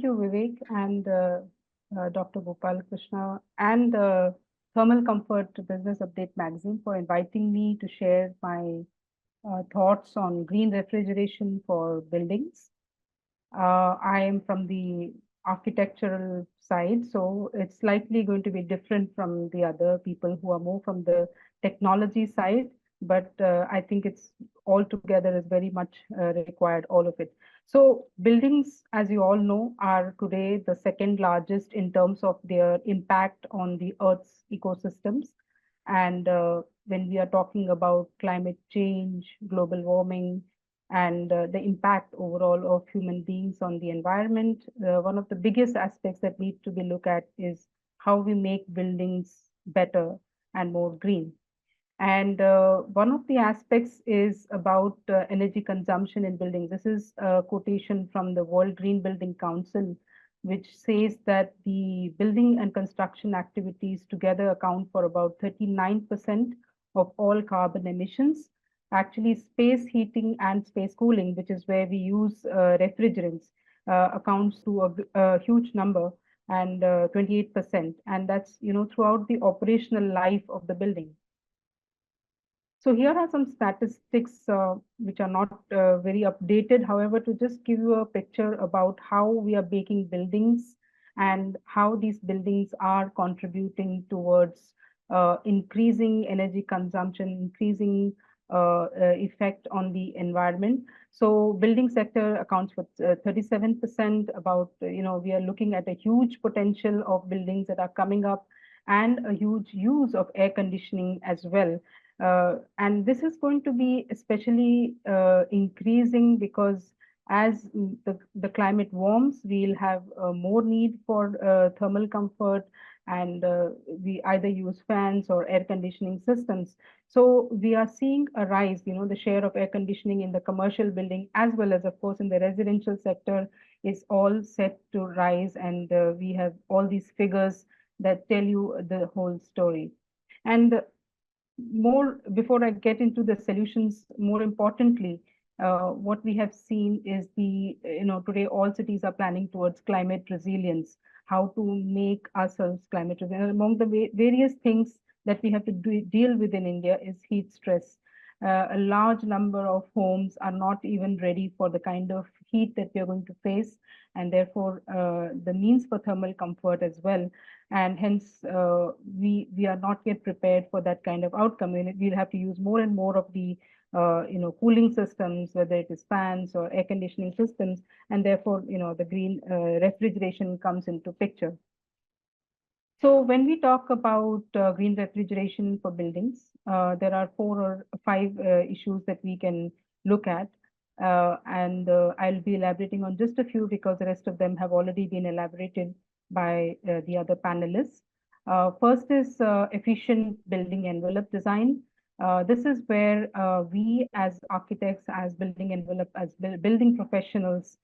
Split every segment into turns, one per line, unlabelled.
you, Vivek, and Dr. Gopal Krishna, and Thermal Comfort Business Update Magazine for inviting me to share my thoughts on green refrigeration for buildings. I am from the architectural side, so it's likely going to be different from the other people who are more from the technology side, but I think it's all together is very much required, all of it. So buildings, as you all know, are today the second largest in terms of their impact on the Earth's ecosystems. And when we are talking about climate change, global warming, and the impact overall of human beings on the environment, one of the biggest aspects that need to be looked at is how we make buildings better and more green. And one of the aspects is about energy consumption in buildings. This is a quotation from the World Green Building Council, which says that the building and construction activities together account for about 39% of all carbon emissions. Actually, space heating and space cooling, which is where we use refrigerants, accounts to a huge number, and 28%. And that's, throughout the operational life of the building. So here are some statistics which are not very updated. However, to just give you a picture about how we are making buildings and how these buildings are contributing towards increasing energy consumption, increasing effect on the environment. So building sector accounts for 37%. About, we are looking at a huge potential of buildings that are coming up and a huge use of air conditioning as well. And this is going to be especially increasing because as the climate warms, we'll have more need for thermal comfort, and we either use fans or air conditioning systems. So we are seeing a rise, the share of air conditioning in the commercial building as well as, of course, in the residential sector is all set to rise. And we have all these figures that tell you the whole story. And more, before I get into the solutions, more importantly, what we have seen is today all cities are planning towards climate resilience, how to make ourselves climate resilient. Among the various things that we have to deal with in India is heat stress. A large number of homes are not even ready for the kind of heat that we are going to face, and therefore the means for thermal comfort as well. And hence, we are not yet prepared for that kind of outcome. We'll have to use more and more of the cooling systems, whether it is fans or air conditioning systems, and therefore, the green refrigeration comes into picture. So when we talk about green refrigeration for buildings, there are 4 or 5 issues that we can look at. And I'll be elaborating on just a few because the rest of them have already been elaborated by the other panelists. First is efficient building envelope design. This is where we as architects, as building envelope, as building professionals,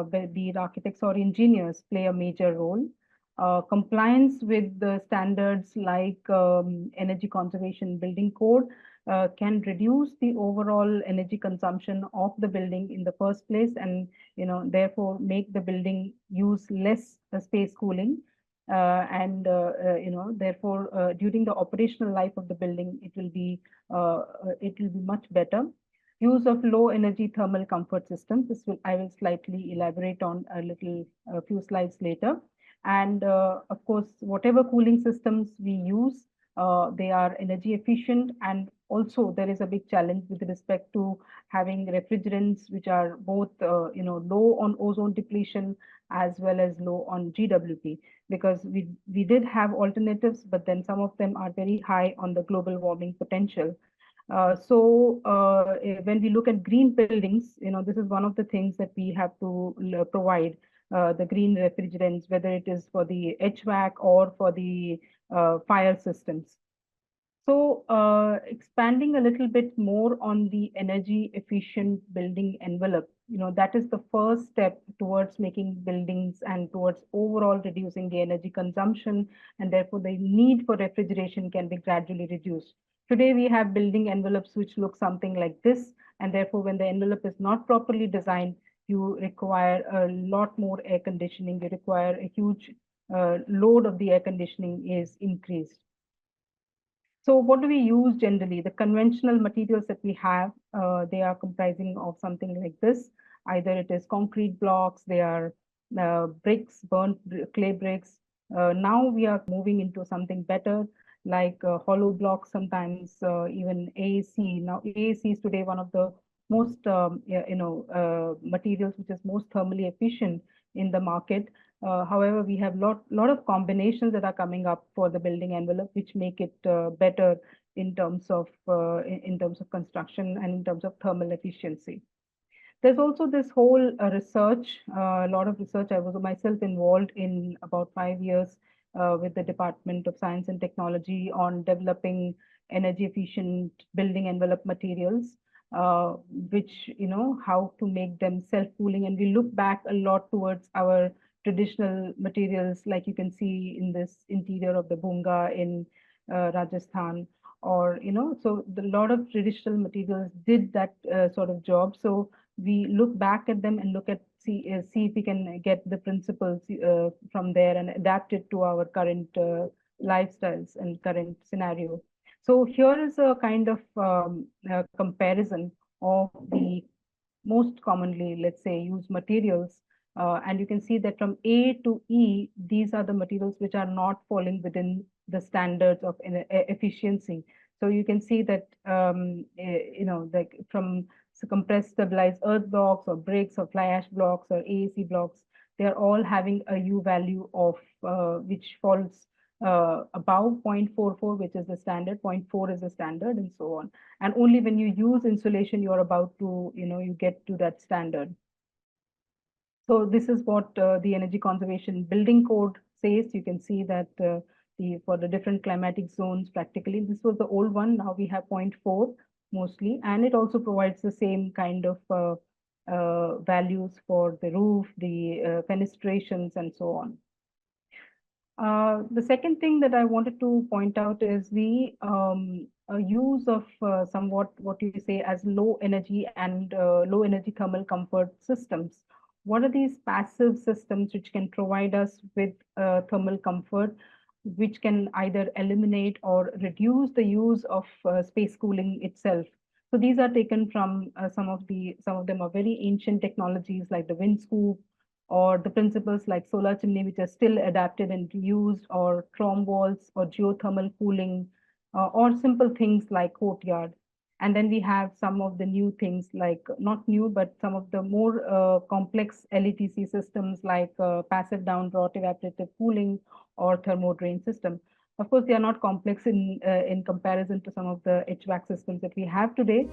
be it architects or engineers, play a major role. Compliance with the standards like energy conservation building code can reduce the overall energy consumption of the building in the first place, and therefore make the building use less space cooling, and therefore during the operational life of the building it will be much better. Use of low energy thermal comfort systems. I will slightly elaborate on a few slides later. And of course, whatever cooling systems we use, they are energy efficient, and also there is a big challenge with respect to having refrigerants which are both low on ozone depletion as well as low on GWP, because we did have alternatives, but then some of them are very high on the global warming potential. So when we look at green buildings, this is one of the things that we have to provide. The green refrigerants, whether it is for the HVAC or for the fire systems. So expanding a little bit more on the energy efficient building envelope, that is the first step towards making buildings and towards overall reducing the energy consumption, and therefore the need for refrigeration can be gradually reduced. Today we have building envelopes which look something like this, and therefore when the envelope is not properly designed, you require a lot more air conditioning, you require a huge load of the air conditioning is increased. So what do we use generally? The conventional materials that we have, they are comprising of something like this. Either it is concrete blocks, they are bricks, burnt clay bricks. Now we are moving into something better, like hollow blocks, sometimes even AAC. Now AAC is today one of the most materials which is most thermally efficient in the market. However, we have lot of combinations that are coming up for the building envelope, which make it better in terms of construction and in terms of thermal efficiency. There's also this whole research, a lot of research. I was myself involved in about 5 years with the Department of Science and Technology on developing energy efficient building envelope materials, which, how to make them self-cooling. And we look back a lot towards our traditional materials, like you can see in this interior of the Bunga in Rajasthan, or, so a lot of traditional materials did that sort of job. So we look back at them and see if we can get the principles from there and adapt it to our current lifestyles and current scenario. So here is a kind of comparison of the most commonly, let's say, used materials. And you can see that from A to E, these are the materials which are not falling within the standards of efficiency. So you can see that, like from compressed stabilized earth blocks or bricks or fly ash blocks or AAC blocks, they are all having a U value of which falls above 0.44, which is the standard, 0.4 is the standard, and so on. And only when you use insulation, you're about to, you get to that standard. So this is what the Energy Conservation Building Code says. You can see that for the different climatic zones, practically, this was the old one. Now we have 0.4 mostly, and it also provides the same kind of values for the roof, the fenestrations, and so on. The second thing that I wanted to point out is the use of somewhat what you say as low energy and low energy thermal comfort systems. What are these passive systems which can provide us with thermal comfort, which can either eliminate or reduce the use of space cooling itself? So these are taken from some of them are very ancient technologies like the wind scoop, or the principles like solar chimney, which are still adapted and used, or trom walls, or geothermal cooling, or simple things like courtyard. And then we have some of the new things, like not new, but some of the more complex LETC systems like passive down draught evaporative cooling or thermodrain system. Of course, they are not complex in comparison to some of the HVAC systems that we have today.